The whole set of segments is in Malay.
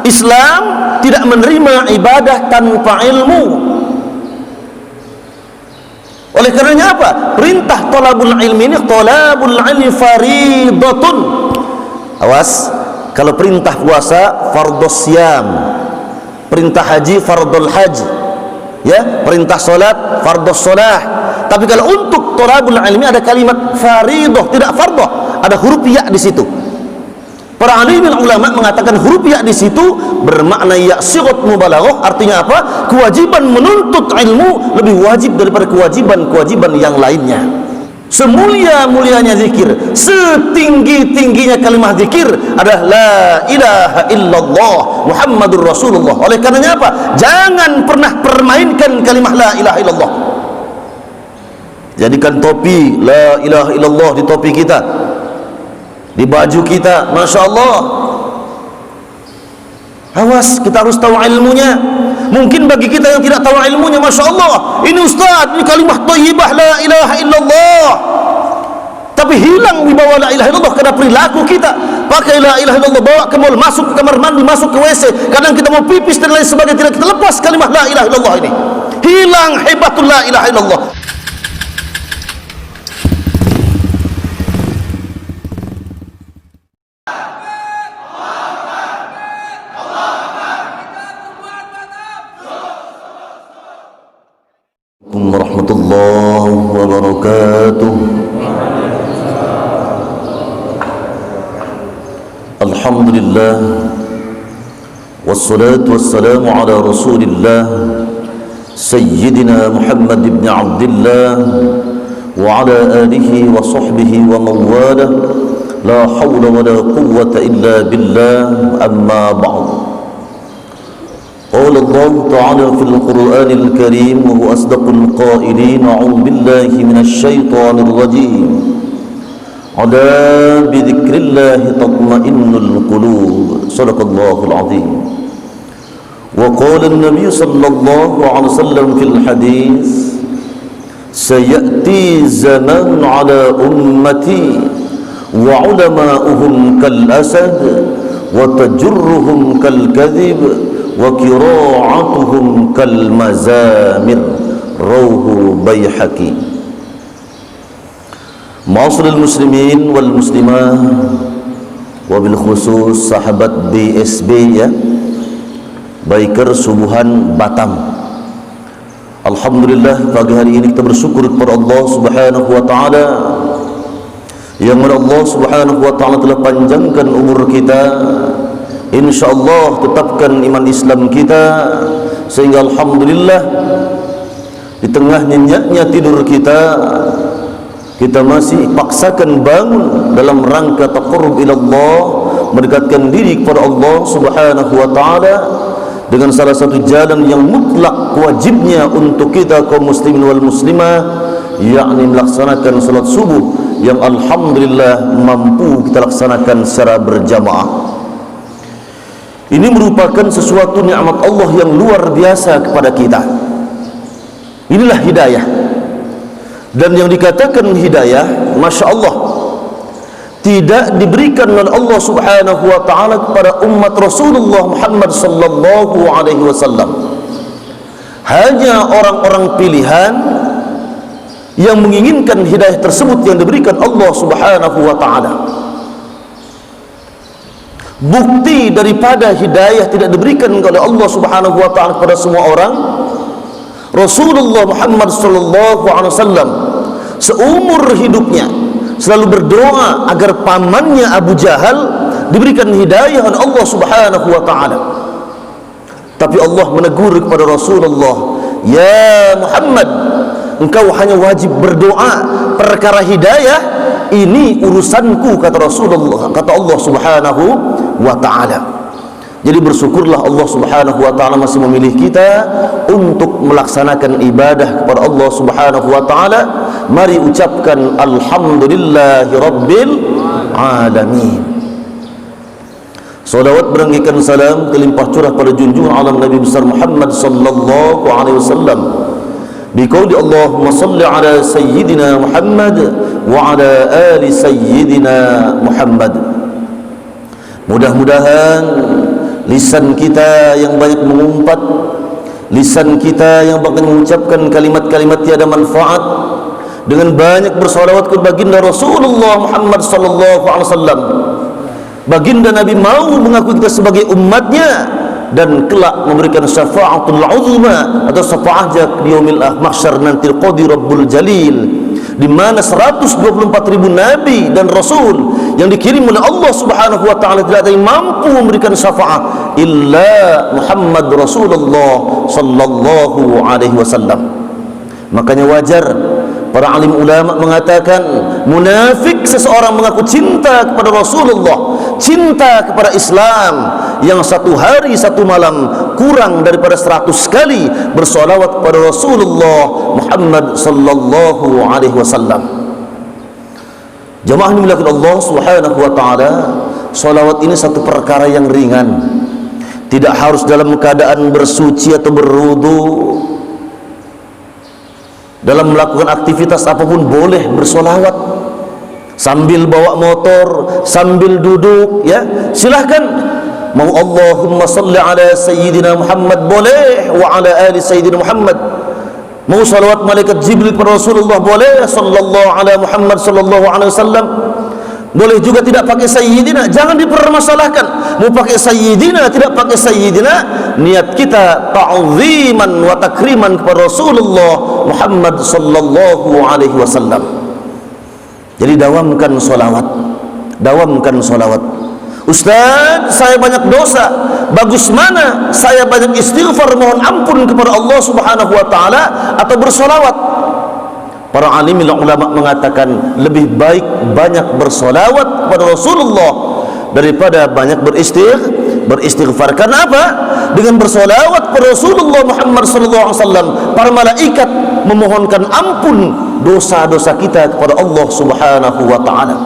Islam tidak menerima ibadah tanpa ilmu. Oleh karenanya apa? Perintah talabul ilmi ini, talabul ilmi faridatun. Awas, kalau perintah puasa fardhus syam, perintah haji fardhul haji, ya, perintah salat fardhus salah. Tapi kalau untuk talabul ilmi ada kalimat faridah, tidak fardhah, ada huruf ya di situ. Para alim ulama mengatakan huruf ya di situ bermakna ya sighat mubalaghah, artinya apa? Kewajiban menuntut ilmu lebih wajib daripada kewajiban-kewajiban yang lainnya. Semulia-mulianya zikir, setinggi-tingginya kalimat zikir adalah la ilaha illallah Muhammadur Rasulullah. Oleh karenanya apa? Jangan pernah permainkan kalimat la ilaha illallah. Jadikan topi la ilaha illallah di topi kita, di baju kita, Masya Allah. Awas, kita harus tahu ilmunya. Mungkin bagi kita yang tidak tahu ilmunya, Masya Allah, ini Ustaz, ini kalimah thayyibah la ilaha illallah, tapi hilang wibawa la ilaha illallah karena perilaku kita. Pakai la ilaha illallah, bawa ke mall, masuk ke kamar mandi, masuk ke WC, kadang kita mau pipis dan lain sebagainya, tidak kita lepas kalimah la ilaha illallah ini. Hilang hebatul la ilaha illallah. Warahmatullahi wabarakatuh. Alhamdulillah, wassalatu wassalamu ala rasulillah Sayyidina Muhammad ibn Abdillah wa ala alihi wa sahbihi wa mawala. La hawla wa la quwwata illa billah. Amma ba'd. قال الله تعالى في القرآن الكريم وهو أصدق القائلين: أعوذ بالله من الشيطان الرجيم، ألا بذكر الله تطمئن القلوب. صدق الله العظيم. وقال النبي صلى الله عليه وسلم في الحديث: سيأتي زمان على أمتي وعلماؤهم كالأسد وتجرهم كالكذب وكراعتهم كالمزامر. رواه بيحقي. Ma'asyiral muslimin wal muslimah, wabil khusus sahabat BSB, ya, biker subuhan Batam. Alhamdulillah, pagi hari ini kita bersyukur kepada Allah Subhanahu wa taala yang mana Allah Subhanahu wa taala telah panjangkan umur kita, insyaallah tetapkan iman Islam kita, sehingga alhamdulillah di tengah nyenyaknya tidur kita masih paksakan bangun dalam rangka taqarrub ila Allah, mendekatkan diri kepada Allah Subhanahu wa taala dengan salah satu jalan yang mutlak wajibnya untuk kita kaum muslimin wal muslimah, yakni melaksanakan salat subuh yang alhamdulillah mampu kita laksanakan secara berjamaah. Ini merupakan sesuatu nikmat Allah yang luar biasa kepada kita. Inilah hidayah. Dan yang dikatakan hidayah, Masya Allah, tidak diberikan oleh Allah Subhanahu wa ta'ala kepada umat Rasulullah Muhammad sallallahu alaihi wasallam. Hanya orang-orang pilihan yang menginginkan hidayah tersebut yang diberikan Allah Subhanahu wa ta'ala. Bukti daripada hidayah tidak diberikan oleh Allah Subhanahu wa ta'ala kepada semua orang, Rasulullah Muhammad sallallahu alaihi wasallam seumur hidupnya selalu berdoa agar pamannya Abu Jahal diberikan hidayah oleh Allah Subhanahu wa taala. Tapi Allah menegur kepada Rasulullah, "Ya Muhammad, engkau hanya wajib berdoa, perkara hidayah ini urusanku," kata Rasulullah, kata Allah Subhanahu wa taala. Jadi bersyukurlah Allah Subhanahu wa ta'ala masih memilih kita untuk melaksanakan ibadah kepada Allah Subhanahu wa ta'ala. Mari ucapkan alhamdulillahi rabbil alamin. Salawat berangkikan salam kelimpah curah pada junjungan alam Nabi besar Muhammad sallallahu alaihi wasallam. Biqauli Allahumma salli ala sayyidina Muhammad wa ala ali sayyidina Muhammad. Mudah-mudahan lisan kita yang banyak mengumpat, lisan kita yang banyak mengucapkan kalimat-kalimat tiada manfaat, dengan banyak bersolawat kepada baginda Rasulullah Muhammad sallallahu alaihi wasallam. Baginda Nabi mau mengakui kita sebagai umatnya dan kelak memberikan syafa'atul uzma atau syafaatnya di yaumil mahsyar nanti qadi rabbul jalil, di mana 124.000 nabi dan rasul yang dikirim oleh Allah Subhanahu wa taala tidak ada yang mampu memberikan syafaat illa Muhammad Rasulullah sallallahu alaihi wasallam. Makanya wajar para alim ulama mengatakan munafik seseorang mengaku cinta kepada Rasulullah, cinta kepada Islam, yang satu hari satu malam kurang daripada 100 kali bersolawat kepada Rasulullah Muhammad sallallahu alaihi wasallam. Jemaah dimulakan Allah Subhanahu wa taala, solawat ini satu perkara yang ringan. Tidak harus dalam keadaan bersuci atau berwudu. Dalam melakukan aktivitas apapun boleh bersolawat, sambil bawa motor, sambil duduk, ya silahkan. Mau Allahumma salli ala Sayyidina Muhammad boleh, wa ala ali Sayyidina Muhammad. Mau salawat malaikat Jibril kepada Rasulullah boleh, sallallahu ala Muhammad sallallahu alaihi wasallam. Boleh juga tidak pakai Sayyidina, jangan dipermasalahkan. Mau pakai Sayyidina, tidak pakai Sayyidina, niat kita ta'ziman wa takriman kepada Rasulullah Muhammad sallallahu alaihi wasallam. Jadi dawamkan solawat, dawamkan solawat. Ustaz, saya banyak dosa. Bagus mana saya banyak istighfar mohon ampun kepada Allah Subhanahu wa taala atau bersolawat? Para alim ulama mengatakan lebih baik banyak bersolawat kepada Rasulullah daripada banyak beristighfar. Karena apa? Dengan bersolawat kepada Rasulullah Muhammad SAW, para malaikat memohonkan ampun dosa-dosa kita kepada Allah Subhanahu wa taala.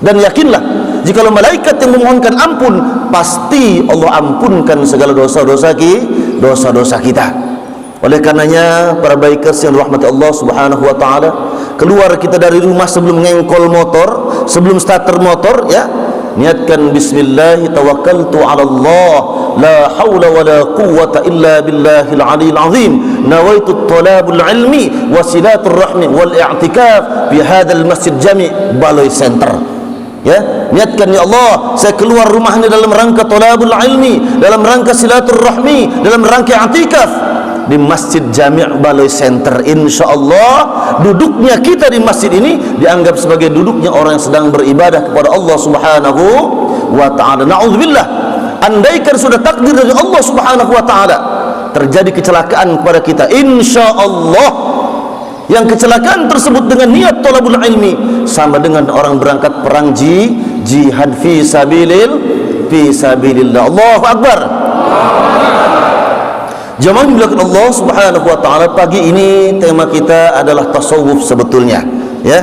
Dan yakinlah, jikalau malaikat yang memohonkan ampun, pasti Allah ampunkan segala dosa-dosa kita. Oleh karenanya para bikers yang dirahmati Allah Subhanahu wa taala, keluar kita dari rumah sebelum ngengkol motor, sebelum starter motor, ya niatkan bismillah tawakkaltu ala Allah la haula wala quwwata illa billahil aliyil azim, nawaitu talabul ilmi wa silatur rahmi wal i'tikaf fi hadzal masjid jami' Baloi Center. Ya, niatkan, ya Allah, saya keluar rumah ini dalam rangka talabul ilmi, dalam rangka silatur rahmi, dalam rangka i'tikaf di Masjid Jami' Baloi Center. InsyaAllah duduknya kita di masjid ini dianggap sebagai duduknya orang yang sedang beribadah kepada Allah Subhanahu wa ta'ala. Na'udzubillah, andaikan sudah takdir dari Allah Subhanahu wa ta'ala terjadi kecelakaan kepada kita, InsyaAllah yang kecelakaan tersebut dengan niat thalabul ilmi sama dengan orang berangkat perang jihad fi sabilillah. Allahu Akbar. Jemaah dimuliakan Allah Subhanahu wa taala, pagi ini tema kita adalah tasawuf sebetulnya, ya.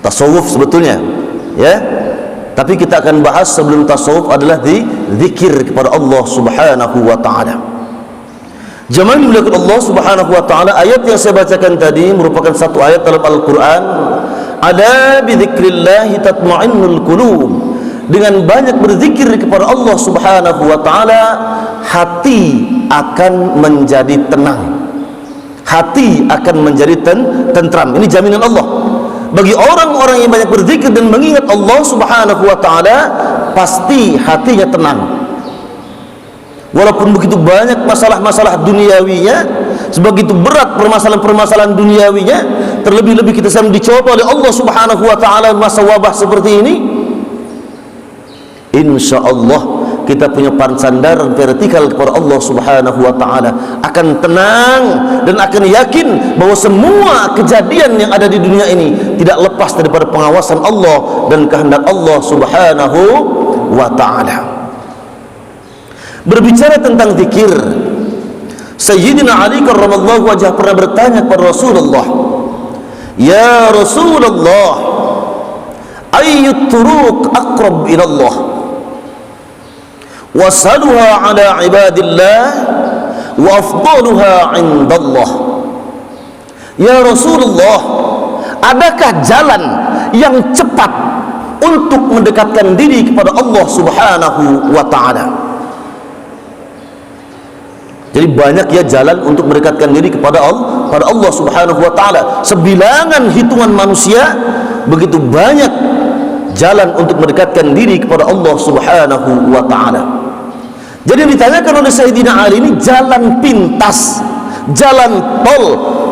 Tasawuf sebetulnya, ya. Tapi kita akan bahas sebelum tasawuf adalah zikir kepada Allah Subhanahu wa taala. Jemaah dimuliakan Allah Subhanahu wa taala, ayat yang saya bacakan tadi merupakan satu ayat dalam Al-Qur'an. Ala bi dzikrillah tatma'innul qulub. Dengan banyak berzikir kepada Allah Subhanahu wa taala, hati akan menjadi tenang, hati akan menjadi tentram. Ini jaminan Allah bagi orang-orang yang banyak berzikir dan mengingat Allah Subhanahu wa taala, pasti hatinya tenang. Walaupun begitu banyak masalah-masalah duniawinya, sebegitu berat permasalahan-permasalahan duniawinya, terlebih-lebih kita sedang dicoba oleh Allah Subhanahu wa taala masa wabah seperti ini, insyaallah kita punya sandaran vertikal kepada Allah Subhanahu wa taala, akan tenang dan akan yakin bahwa semua kejadian yang ada di dunia ini tidak lepas daripada pengawasan Allah dan kehendak Allah Subhanahu wa taala. Berbicara tentang zikir, Sayyidina Ali karramallahu wajhah pernah bertanya kepada Rasulullah, "Ya Rasulullah, ayyut turuq aqrab ila Allah? Wasaluha ala ibadillah wa afdaluha indallah." Ya Rasulullah, adakah jalan yang cepat untuk mendekatkan diri kepada Allah Subhanahu wa ta'ala? Jadi banyak ya jalan untuk mendekatkan diri kepada Allah Subhanahu wa taala. Sebilangan hitungan manusia begitu banyak jalan untuk mendekatkan diri kepada Allah Subhanahu wa taala. Jadi ditanyakan oleh Sayyidina Ali, ini jalan pintas, jalan tol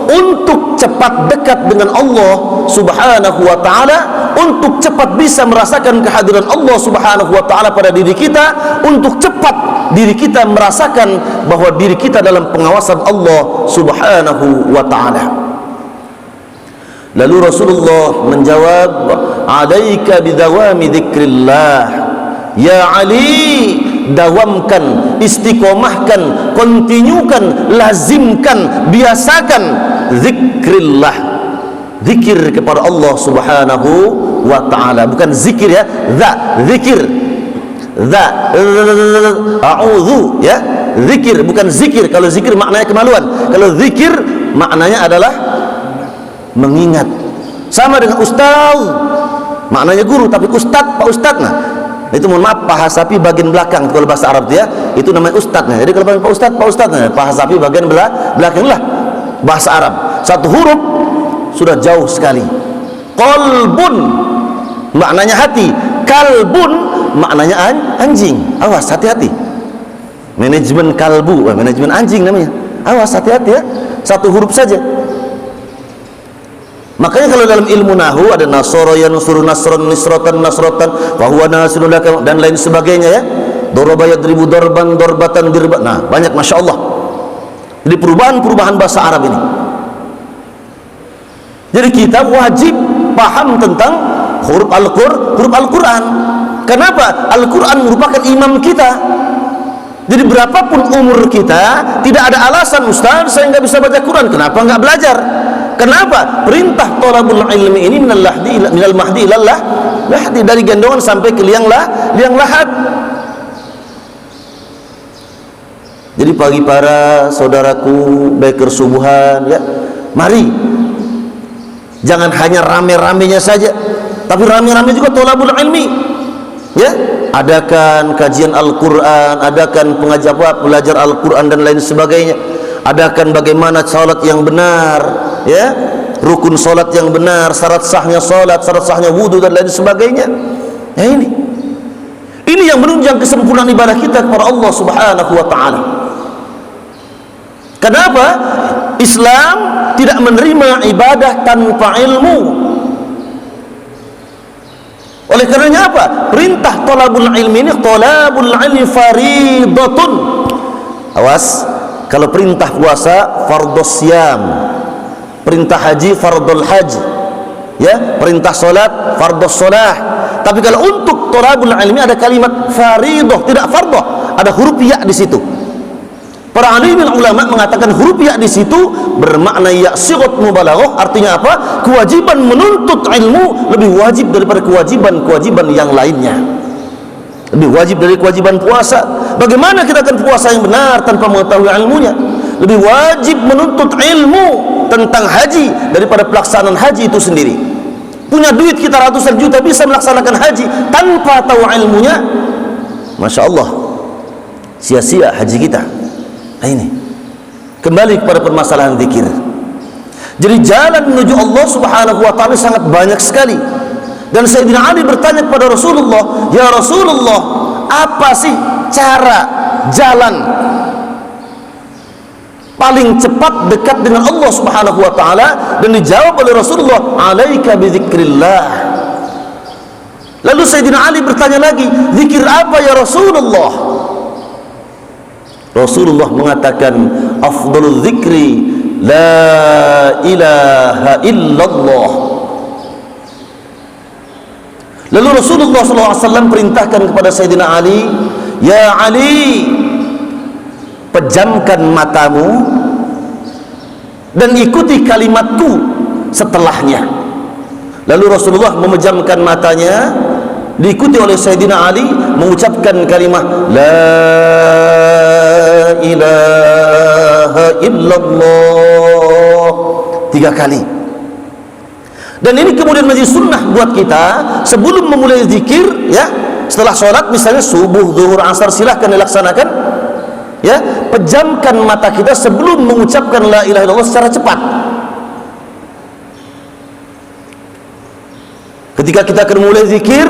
untuk cepat dekat dengan Allah Subhanahu wa taala, untuk cepat bisa merasakan kehadiran Allah Subhanahu wa taala pada diri kita, untuk cepat diri kita merasakan bahwa diri kita dalam pengawasan Allah Subhanahu wa taala. Lalu Rasulullah menjawab, "Alaika bidawami dzikrillah." Ya Ali, dawamkan, istiqomahkan, kontinukan, lazimkan, biasakan zikrillah, zikir kepada Allah Subhanahu wa taala. Bukan zikir ya, zikir, a'udzu ya, zikir bukan zikir. Kalau zikir maknanya kemaluan, kalau zikir maknanya adalah mengingat. Sama dengan ustaz, maknanya guru, tapi ustaz, pak ustaz, nah itu mohon maaf, paha sapi bagian belakang kalau bahasa Arab ya, itu namanya ustaz. Nah, jadi kalau pak ustaz, nah, paha sapi bagian belakang lah bahasa Arab. Satu huruf sudah jauh sekali. Qalbun maknanya hati, kalbun maknanya anjing. Awas, hati-hati. Manajemen kalbu, manajemen anjing namanya. Awas, hati-hati ya. Satu huruf saja. Makanya kalau dalam ilmu nahu ada nasara yansuru nasran nisratan nasratan wa huwa nasirun laka dan lain sebagainya ya. Daraba yadribu darban darbatan dirba. Nah, banyak Masya Allah. Jadi perubahan bahasa Arab ini. Jadi kita wajib paham tentang huruf Al-Quran. Kenapa? Al-Quran merupakan imam kita. Jadi berapapun umur kita, tidak ada alasan, Ustaz saya nggak bisa baca Quran. Kenapa nggak belajar? Kenapa? Perintah thalabul ilmi ini minal mahdi ilal lahdi, dari gendongan sampai ke liang lahat. Jadi pagi para saudaraku biker subuhan ya, mari jangan hanya rame-ramenya saja, tapi rame-rame juga thalabul ilmi ya. Adakan kajian Al-Quran, adakan pengajar belajar Al-Quran dan lain sebagainya. Adakan bagaimana salat yang benar ya, rukun salat yang benar, syarat sahnya salat, syarat sahnya wudu dan lain sebagainya ya. Ini yang menunjang kesempurnaan ibadah kita kepada Allah Subhanahu wa ta'ala. Kenapa? Islam tidak menerima ibadah tanpa ilmu. Oleh karenanya apa? Perintah thalabul ilmi ini, thalabul ilmi faridatun. Awas, kalau perintah puasa fardhus syam, perintah haji fardhul haji ya, perintah salat fardhus shalah. Tapi kalau untuk thalabul ilmi ada kalimat faridah, tidak fardhah, ada huruf ya di situ. Para alim ulama mengatakan huruf ya di situ bermakna ya sighat mubalaghah, artinya apa? Kewajiban menuntut ilmu lebih wajib daripada kewajiban yang lainnya. Lebih wajib dari kewajiban puasa. Bagaimana kita akan puasa yang benar tanpa mengetahui ilmunya? Lebih wajib menuntut ilmu tentang haji daripada pelaksanaan haji itu sendiri. Punya duit kita ratusan juta bisa melaksanakan haji tanpa tahu ilmunya, Masya Allah, sia-sia haji kita. Nah, ini kembali kepada permasalahan zikir. Jadi jalan menuju Allah Subhanahu wa ta'ala sangat banyak sekali. Dan Sayyidina Ali bertanya kepada Rasulullah, ya Rasulullah, apa sih cara jalan paling cepat dekat dengan Allah Subhanahu wa ta'ala? Dan dijawab oleh Rasulullah, alaika bizikrillah. Lalu Sayyidina Ali bertanya lagi, zikir apa ya Rasulullah? Rasulullah mengatakan, afdalul zikri la ilaha illallah. Lalu Rasulullah SAW perintahkan kepada Sayyidina Ali, ya Ali, pejamkan matamu dan ikuti kalimatku setelahnya. Lalu Rasulullah memejamkan matanya, diikuti oleh Sayyidina Ali mengucapkan kalimat la ilaha illallah 3 kali. Dan ini kemudian menjadi sunnah buat kita sebelum memulai zikir ya, setelah sholat misalnya subuh, zuhur, asar, silahkan dilaksanakan ya, pejamkan mata kita sebelum mengucapkan la ilaha illallah secara cepat. Ketika kita akan mulai zikir,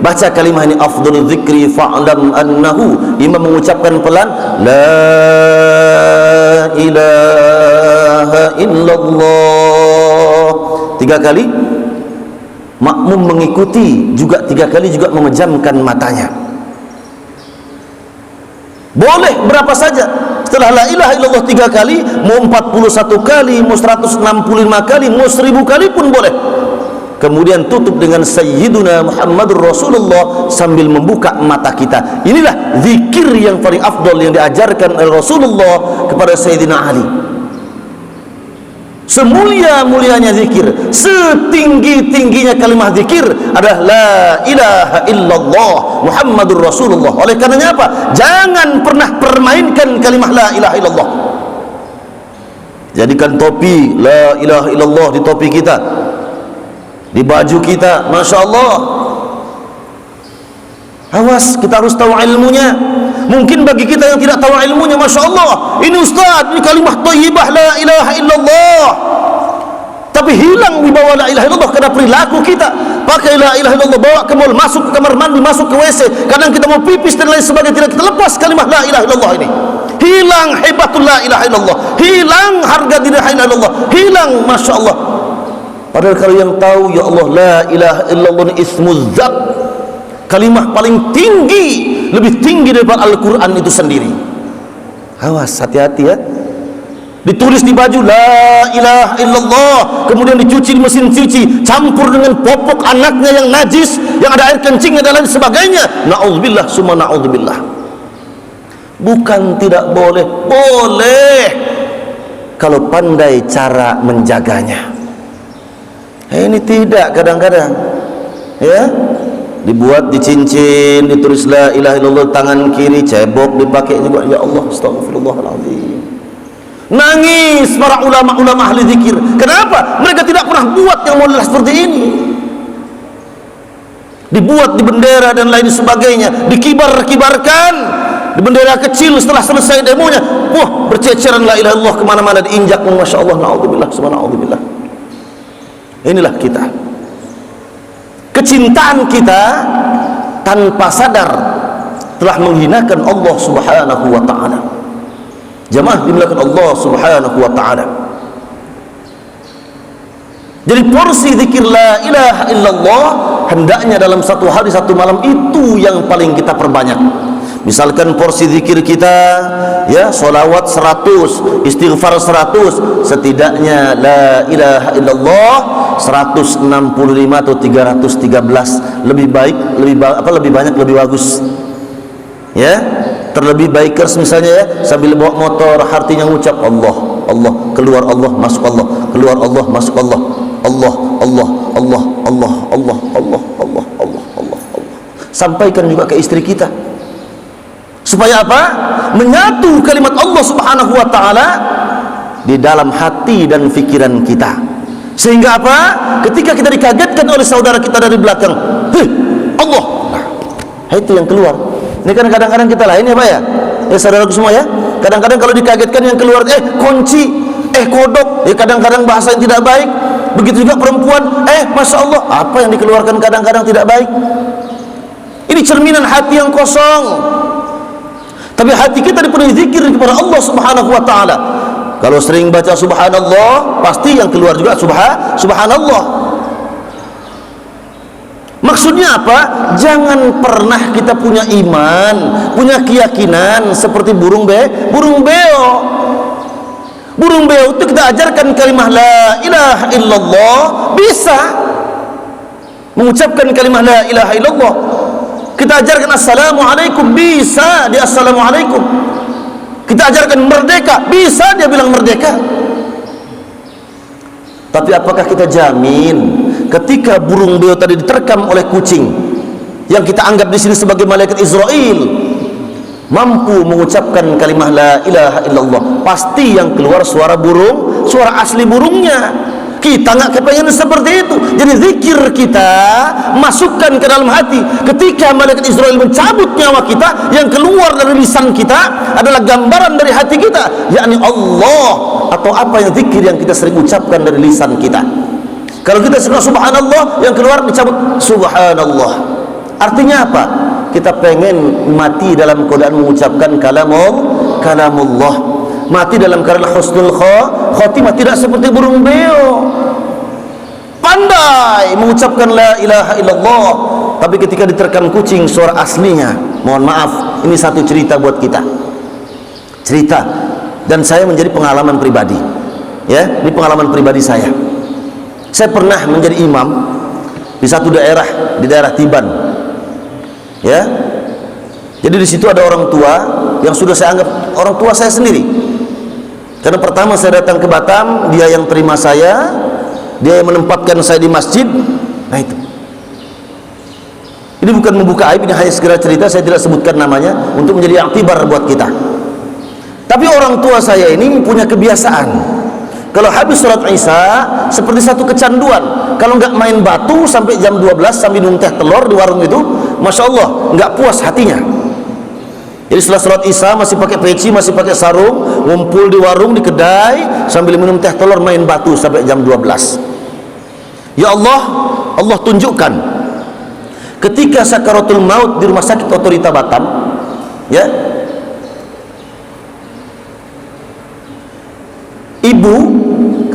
baca kalimah ini, afdhalul dzikri fa'lam annahu, imam mengucapkan pelan, la ilaha illallah 3 kali, makmum mengikuti juga 3 kali, juga memejamkan matanya. Boleh berapa saja. Setelah la ilaha illallah 3 kali, mau 41 kali, mau 165 kali, mau 1000 kali pun boleh. Kemudian tutup dengan Sayyiduna Muhammadur Rasulullah sambil membuka mata kita. Inilah zikir yang paling afdal yang diajarkan oleh Rasulullah kepada Sayyidina Ali. Semulia-mulianya zikir, setinggi-tingginya kalimah zikir adalah la ilaha illallah Muhammadur Rasulullah. Oleh karenanya apa? Jangan pernah permainkan kalimah la ilaha illallah. Jadikan topi la ilaha illallah di topi kita, di baju kita. Masya Allah, awas, kita harus tahu ilmunya. Mungkin bagi kita yang tidak tahu ilmunya, Masya Allah, ini Ustaz, ini kalimah thayyibah la ilaha illallah, tapi hilang di bawah la ilaha illallah karena perilaku kita. Pakai la ilaha illallah, bawa ke mall, masuk ke kamar mandi, masuk ke WC, kadang kita mau pipis dan lain sebagainya, tidak kita lepas kalimah la ilaha illallah ini. Hilang hebatul la ilaha illallah, hilang harga diri la ilaha illallah, hilang. Masya Allah. Padahal kalau yang tahu, ya Allah, la ilaha illallah ni ismuz zat, kalimah paling tinggi, lebih tinggi daripada Al-Quran itu sendiri. Awas, hati-hati ya. Ditulis di baju la ilaha illallah, kemudian dicuci di mesin cuci, campur dengan popok anaknya yang najis, yang ada air kencingnya dan lain sebagainya. Na'udzubillah summa na'udzubillah. Bukan tidak boleh, boleh kalau pandai cara menjaganya. Ini tidak, kadang-kadang ya, dibuat, dicincin, ditulis la ilaha illallah tangan kiri, cebok dipakai juga. Ya Allah, astagfirullahaladzim. Nangis para ulama-ulama ahli zikir. Kenapa? Mereka tidak pernah buat yang model seperti ini. Dibuat di bendera dan lain sebagainya, dikibar-kibarkan di bendera kecil. Setelah selesai demonya, wah, berceceran la ilaha illallah kemana-mana, diinjak. Masya Allah, na'udzubillah subhanallah. Inilah kita, kecintaan kita tanpa sadar telah menghinakan Allah subhanahu wa ta'ala. Jamaah dimuliakan Allah subhanahu wa ta'ala. Jadi porsi zikir la ilaha illallah hendaknya dalam satu hari satu malam itu yang paling kita perbanyak. Misalkan porsi zikir kita, ya, solawat 100, istighfar 100, setidaknya la ilaha illallah 165 atau 313. Lebih baik, lebih banyak, lebih bagus. Ya, terlebih bikers misalnya ya, sambil bawa motor artinya ngucap Allah, Allah, keluar Allah, masuk Allah, keluar Allah, masuk Allah, Allah, Allah, Allah, Allah, Allah, Allah, Allah, Allah, Allah, Allah. Sampaikan juga ke istri kita. Supaya apa? Menyatu kalimat Allah subhanahu wa ta'ala di dalam hati dan fikiran kita. Sehingga apa? Ketika kita dikagetkan oleh saudara kita dari belakang, hei, Allah, nah, itu yang keluar. Ini kan kadang-kadang kita lain ya Pak ya, ya saudaraku semua ya. Kadang-kadang kalau dikagetkan yang keluar, kunci, kodok, ya kadang-kadang bahasa yang tidak baik. Begitu juga perempuan, Masya Allah, apa yang dikeluarkan kadang-kadang tidak baik. Ini cerminan hati yang kosong. Tapi hati kita dipenuhi zikir kepada Allah subhanahu wa ta'ala. Kalau sering baca subhanallah, pasti yang keluar juga subhanallah. Maksudnya apa? Jangan pernah kita punya iman, punya keyakinan seperti burung beo. Burung beo itu kita ajarkan kalimah la ilaha illallah, bisa mengucapkan kalimah la ilaha illallah. Kita ajarkan assalamualaikum, bisa dia assalamualaikum. Kita ajarkan merdeka, bisa dia bilang merdeka. Tapi apakah kita jamin ketika burung beo tadi diterkam oleh kucing yang kita anggap di sini sebagai malaikat Israel mampu mengucapkan kalimah la ilaha illallah? Pasti yang keluar suara burung, suara asli burungnya. Kita nggak kepengen seperti itu. Jadi zikir kita masukkan ke dalam hati. Ketika malaikat Israel mencabut nyawa kita, yang keluar dari lisan kita adalah gambaran dari hati kita, yakni Allah, atau apa yang zikir yang kita sering ucapkan dari lisan kita. Kalau kita suka subhanallah, yang keluar dicabut subhanallah. Artinya apa? Kita pengen mati dalam keadaan mengucapkan kalamullah, mati dalam keadaan husnul khotimah, tidak seperti burung beo, pandai mengucapkan la ilaha illallah, tapi ketika diterkam kucing suara aslinya, mohon maaf, ini satu cerita buat kita, cerita, dan saya menjadi pengalaman pribadi, ya, ini pengalaman pribadi saya. Saya pernah menjadi imam di satu daerah, di daerah Tiban, ya. Jadi di situ ada orang tua yang sudah saya anggap orang tua saya sendiri. Karena pertama saya datang ke Batam, dia yang terima saya, dia yang menempatkan saya di masjid. Nah itu. Ini bukan membuka aib, ini hanya segera cerita, saya tidak sebutkan namanya untuk menjadi iktibar buat kita. Tapi orang tua saya ini punya kebiasaan. Kalau habis sholat Isya seperti satu kecanduan. Kalau nggak main batu sampai jam 12 sambil minum teh telur di warung itu, masya Allah nggak puas hatinya. Jadi setelah sholat Isya masih pakai peci, masih pakai sarung, ngumpul di warung, di kedai sambil minum teh telur, main batu sampai jam 12. Ya Allah, Allah tunjukkan ketika sakaratul maut di rumah sakit Otorita Batam, ya, ibu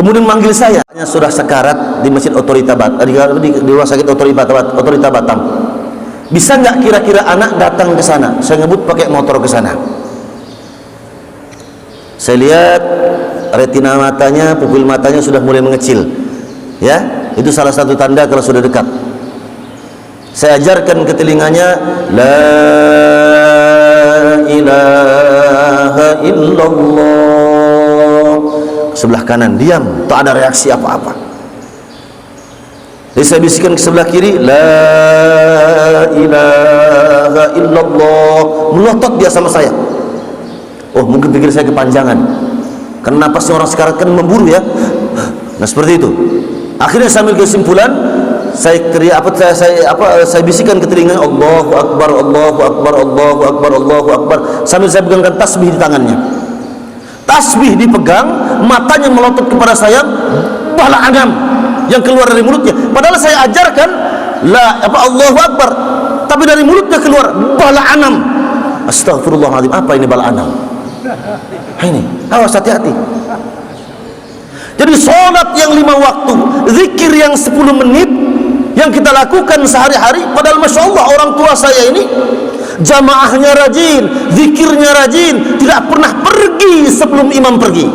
kemudian manggil saya, sudah sekarat di masjid Otorita Batam, di rumah sakit Otorita Batam. Bisa nggak kira-kira anak datang ke sana? Saya ngebut pakai motor ke sana. Saya lihat retina matanya, pupil matanya sudah mulai mengecil. Ya, itu salah satu tanda kalau sudah dekat. Saya ajarkan ke telinganya, la ilaha illallah. Sebelah kanan diam, tak ada reaksi apa-apa. Jadi saya bisikan ke sebelah kiri, la ilaha illallah. Melotot dia sama saya. Oh, mungkin pikir saya kepanjangan, karena napasnya orang sekarang kan memburu, ya. Nah seperti itu. Akhirnya sambil kesimpulan, saya bisikan ke telinganya, Allahu Akbar, Allahu Akbar, Allahu Akbar, Allahu Akbar, sambil saya pegangkan tasbih di tangannya. Tasbih dipegang, matanya melotot kepada saya, bala anam yang keluar dari mulutnya. Padahal saya ajarkan Allahu Akbar, tapi dari mulutnya keluar bala anam. Astagfirullahaladzim, apa ini bala anam? Ini, awas, hati-hati. Jadi sholat yang 5 waktu, zikir yang 10 menit yang kita lakukan sehari-hari, padahal masya Allah orang tua saya ini jamaahnya rajin, zikirnya rajin, tidak pernah pergi sebelum imam pergi.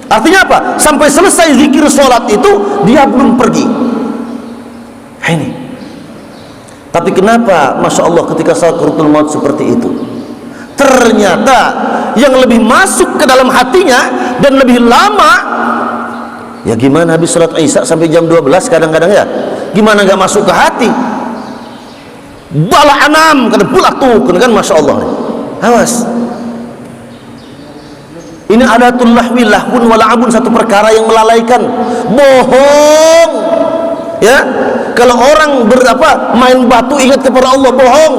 Artinya apa? Sampai selesai zikir sholat itu dia belum pergi. Ini. Tapi kenapa masya Allah ketika sakaratul maut seperti itu, ternyata yang lebih masuk ke dalam hatinya dan lebih lama, ya gimana habis sholat Isya sampai jam 12 kadang-kadang, ya gimana nggak masuk ke hati? Bala anam kena pula tuh kan, masya Allah. Awas, ini adatul lahwi, lahun wala'abun, satu perkara yang melalaikan, bohong, ya. Kalau orang main batu ingat kepada Allah, bohong,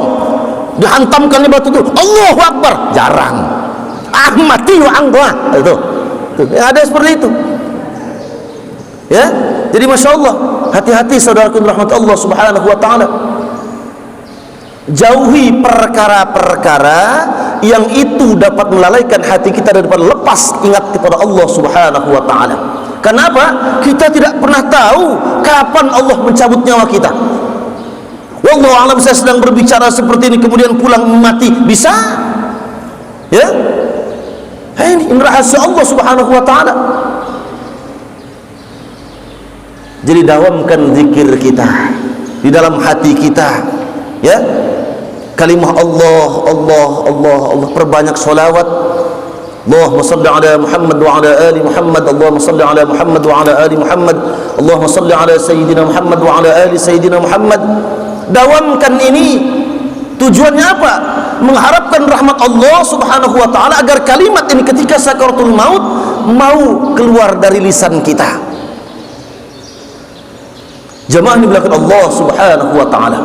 dihantamkan di batu itu Allahu Akbar, jarang. Mati wa angwa itu ada seperti itu, ya. Jadi masya Allah, hati-hati saudaraku rahmat Allah subhanahu wa ta'ala. Jauhi perkara-perkara yang itu dapat melalaikan hati kita daripada lepas ingat kepada Allah subhanahu wa ta'ala. Kenapa? Kita tidak pernah tahu kapan Allah mencabut nyawa kita. Wallahu a'lam, saya sedang berbicara seperti ini kemudian pulang mati, bisa? Ya? Ini rahasia Allah subhanahu wa ta'ala. Jadi dawamkan zikir kita di dalam hati kita, ya. Kalimah Allah, Allah, Allah, Allah, perbanyak sholawat. Allahumma salli ala Muhammad wa ala ali Muhammad, Allahumma salli ala Muhammad wa ala ali Muhammad, Allahumma salli ala Sayyidina Muhammad wa ala ali Sayyidina Muhammad. Dawamkan ini. Tujuannya apa? Mengharapkan rahmat Allah subhanahu wa ta'ala agar kalimat ini ketika sakaratul maut mau keluar dari lisan kita. Jemaah di belakang Allah Subhanahu wa taala,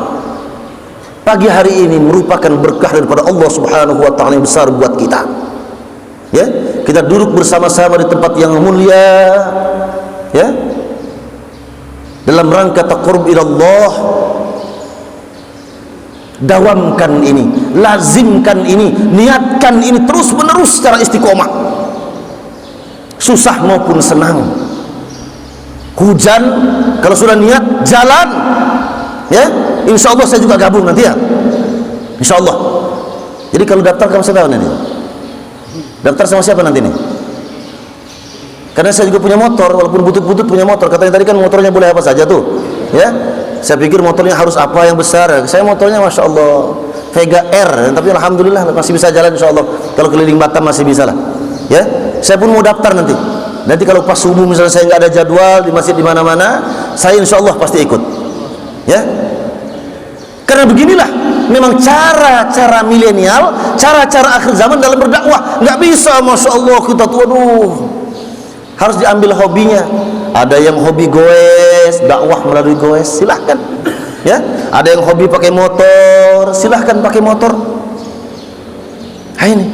pagi hari ini merupakan berkah daripada Allah Subhanahu wa taala yang besar buat kita. Ya, kita duduk bersama-sama di tempat yang mulia, ya, dalam rangka taqarrub ila Allah. Dawamkan ini, lazimkan ini, niatkan ini terus menerus secara istiqomah, susah maupun senang, hujan, kalau sudah niat jalan, ya, insya Allah saya juga gabung nanti ya, insya Allah. Jadi kalau daftar kamu siapa nanti? Daftar sama siapa nanti nih? Karena saya juga punya motor, walaupun butut-butut punya motor. Katanya tadi kan motornya boleh apa saja tuh, ya. Saya pikir motornya harus apa yang besar. Saya motornya Masya Allah Vega R, tapi Alhamdulillah masih bisa jalan insya Allah. Kalau keliling Batam masih bisa lah, ya. Saya pun mau daftar nanti. Nanti kalau pas subuh misalnya saya nggak ada jadwal di masjid di mana-mana, saya insya Allah pasti ikut, ya. Karena beginilah memang cara-cara milenial, cara-cara akhir zaman dalam berdakwah. Nggak bisa Masya Allah kita tuh, aduh, harus diambil hobinya. Ada yang hobi goes, dakwah melalui goes, silahkan, ya. Ada yang hobi pakai motor, silahkan pakai motor. Nah, ini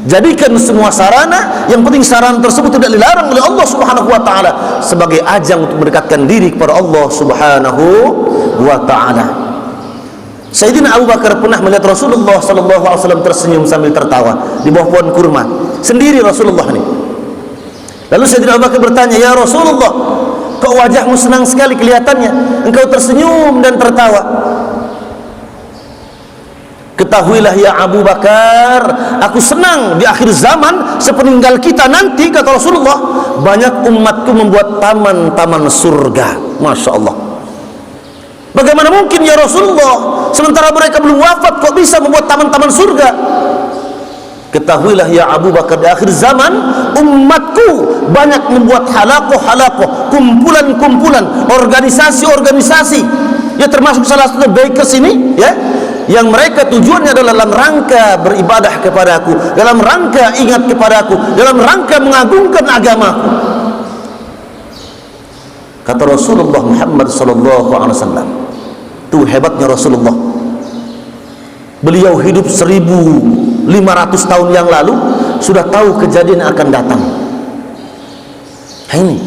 jadikan semua sarana, yang penting sarana tersebut tidak dilarang oleh Allah Subhanahu wa taala sebagai ajang untuk mendekatkan diri kepada Allah Subhanahu wa taala. Sayyidina Abu Bakar pernah melihat Rasulullah sallallahu alaihi wasallam tersenyum sambil tertawa di bawah pohon kurma, sendiri Rasulullah ini. Lalu Sayyidina Abu Bakar bertanya, "Ya Rasulullah, kok wajahmu senang sekali kelihatannya, engkau tersenyum dan tertawa?" "Ketahuilah ya Abu Bakar, aku senang di akhir zaman sepeninggal kita nanti," kata Rasulullah, "banyak umatku membuat taman-taman surga." Masya Allah. Bagaimana mungkin ya Rasulullah, sementara mereka belum wafat kok bisa membuat taman-taman surga? "Ketahuilah ya Abu Bakar, di akhir zaman umatku banyak membuat halakoh-halakoh, kumpulan-kumpulan, organisasi-organisasi, ya termasuk salah satu bakers ini, ya, yang mereka tujuannya adalah dalam rangka beribadah kepadaku, dalam rangka ingat kepadaku, dalam rangka mengagungkan agamaku." Kata Rasulullah Muhammad sallallahu alaihi wasallam, tuh hebatnya Rasulullah. Beliau hidup 1500 tahun yang lalu sudah tahu kejadian yang akan datang. Ini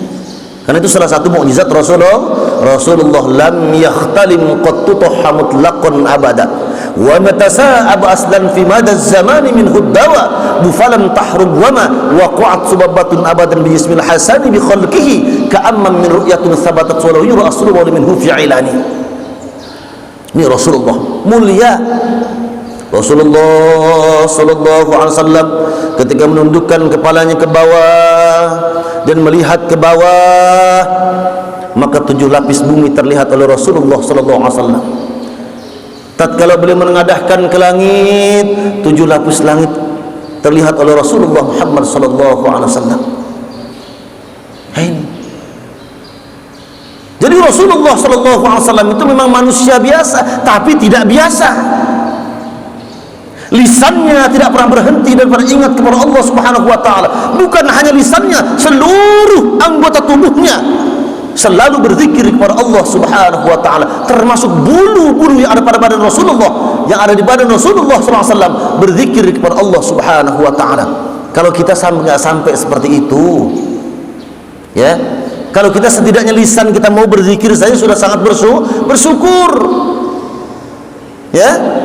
karena itu salah satu mukjizat Rasulullah lam yakhtalim qattu mutlaqan abada wa matasa'ab aslan fi madaz zamani min huddawa bufalam tahrub wama waqa'at subabatun abadan bi ismil hasani bi khalqihi ka'amman min ru'yatun thabatat walau yura aslu wa minhu fi'ilani. Ini Rasulullah mulia. Rasulullah sallallahu alaihi wasallam ketika menundukkan kepalanya ke bawah dan melihat ke bawah, maka 7 lapis bumi terlihat oleh Rasulullah sallallahu alaihi wasallam. Tatkala beliau menengadahkan ke langit, 7 lapis langit terlihat oleh Rasulullah Muhammad sallallahu alaihi wasallam. Jadi Rasulullah sallallahu alaihi wasallam itu memang manusia biasa, tapi tidak biasa. Lisannya tidak pernah berhenti daripada ingat kepada Allah Subhanahu wa taala. Bukan hanya lisannya, seluruh anggota tubuhnya selalu berzikir kepada Allah Subhanahu wa taala, termasuk bulu-bulu yang ada pada badan Rasulullah, yang ada di badan Rasulullah SAW berzikir kepada Allah Subhanahu wa taala. Kalau kita nggak sampai seperti itu, ya, kalau kita setidaknya lisan kita mau berzikir saja sudah sangat bersyukur, ya,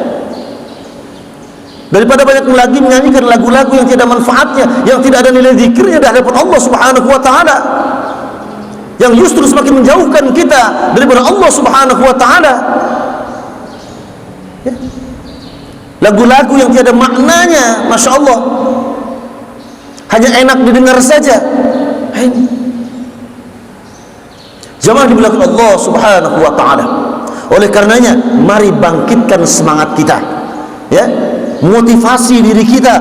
daripada banyak lagi menyanyikan lagu-lagu yang tidak ada manfaatnya, yang tidak ada nilai zikirnya di hadapan Allah Subhanahu wa taala, yang justru semakin menjauhkan kita daripada Allah Subhanahu wa taala, ya. Lagu-lagu yang tiada maknanya, Masya Allah, hanya enak didengar saja. Jamaah dimuliakan Allah Subhanahu wa taala. Oleh karenanya mari bangkitkan semangat kita, ya, motivasi diri kita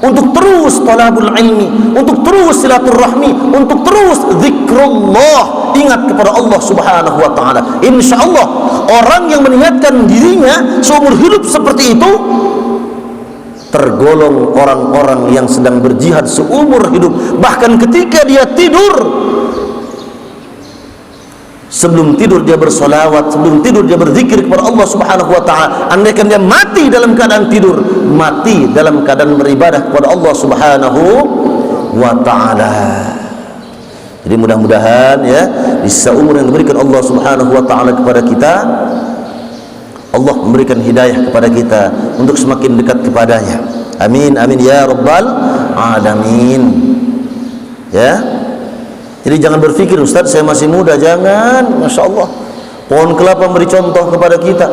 untuk terus talabul ilmi, untuk terus silaturahmi, untuk terus zikrullah, ingat kepada Allah Subhanahu wa taala. Insyaallah orang yang mengingatkan dirinya seumur hidup seperti itu tergolong orang-orang yang sedang berjihad seumur hidup. Bahkan ketika dia tidur Sebelum tidur dia bersolawat, sebelum tidur dia berzikir kepada Allah Subhanahu wa ta'ala. Andaikan dia mati dalam keadaan tidur, mati dalam keadaan beribadah kepada Allah Subhanahu wa ta'ala. Jadi mudah-mudahan ya, di sisa umur yang diberikan Allah Subhanahu wa ta'ala kepada kita, Allah memberikan hidayah kepada kita untuk semakin dekat kepadanya. Amin, amin ya rabbal alamin. Ya, jadi jangan berpikir, Ustaz saya masih muda. Jangan, Masya Allah, pohon kelapa memberi contoh kepada kita.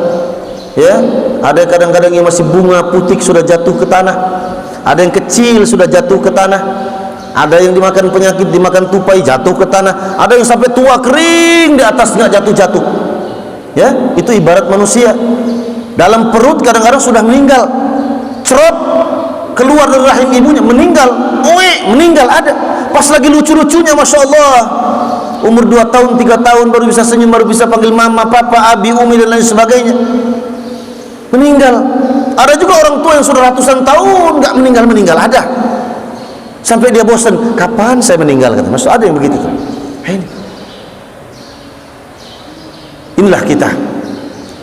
Ya, ada kadang-kadang yang masih bunga putik sudah jatuh ke tanah, ada yang kecil sudah jatuh ke tanah, ada yang dimakan penyakit, dimakan tupai jatuh ke tanah, ada yang sampai tua kering di atas nggak jatuh-jatuh. Ya, itu ibarat manusia dalam perut kadang-kadang sudah meninggal, cerot keluar dari rahim ibunya meninggal, meninggal ada. Pas lagi lucu-lucunya, Masya Allah, umur 2 tahun 3 tahun baru bisa senyum, baru bisa panggil mama, papa, abi, umi dan lain sebagainya, meninggal. Ada juga orang tua yang sudah ratusan tahun nggak meninggal ada, sampai dia bosan, kapan saya meninggal, kata. Maksud ada yang begitu. Inilah kita,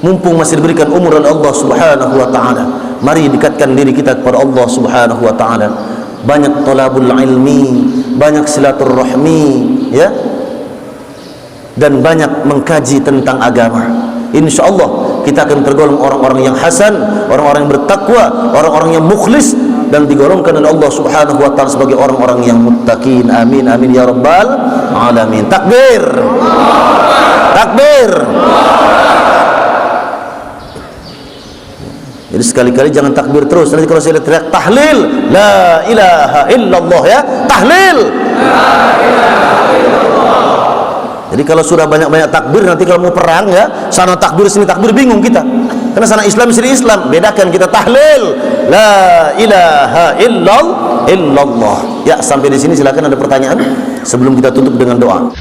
mumpung masih diberikan umur oleh Allah Subhanahu wa ta'ala, mari dekatkan diri kita kepada Allah Subhanahu wa ta'ala. Banyak thalabul ilmi, banyak silaturrahmi, ya, dan banyak mengkaji tentang agama. InsyaAllah kita akan tergolong orang-orang yang hasan, orang-orang yang bertakwa, orang-orang yang mukhlis, dan digolongkan oleh Allah Subhanahu wa ta'ala sebagai orang-orang yang muttaqin. Amin, amin ya rabbal alamin. Takbir, takbir. Jadi sekali-kali jangan takbir terus. Nanti kalau saya teriak tahlil, la ilaha illallah, ya, tahlil, la ilaha illallah. Jadi kalau sudah banyak-banyak takbir, nanti kalau mau perang, ya, sana takbir sini takbir, bingung kita. Karena sana Islam sini Islam, bedakan kita. Tahlil, la ilaha illallah. Ya, sampai di sini silakan ada pertanyaan sebelum kita tutup dengan doa.